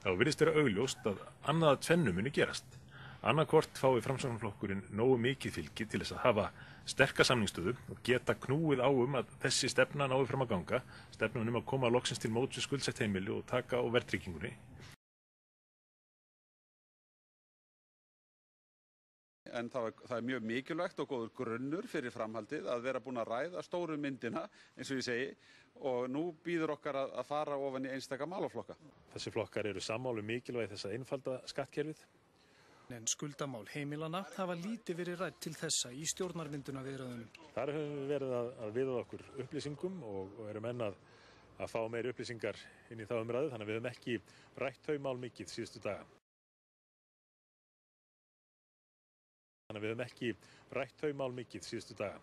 Þá virðist vera augljóst að annað af tvennu muni gerast. Annaðhvort fái Framsóknarflokkurinn nógu mikið fylgi til þess að hafa sterka samningsstöðu og geta knúið á að þessi stefna nái fram að ganga, stefnan að koma loksins til móts við skuldsett heimili og taka á verðtryggingunni. En það mjög mikilvægt og góður grunnur fyrir framhaldið að vera búin að ræða stóru myndina, eins og ég segi, og nú býður okkar að fara ofan í einstaka málaflokka. Þessi flokkar eru sammála mikilvægi þess að einfalda skattkerfið. En skuldamál heimilana hafa lítið verið rædd til þessa í stjórnarmyndunarviðræðunum. Þar höfum við verið að viða okkur upplýsingum og erum enn að fá meiri upplýsingar inn í þá umræðu, þannig að við höfum ekki rætt þau mál mikið síðustu daga. Þannig að við höfum ekki rætt þau mál mikið síðustu daga.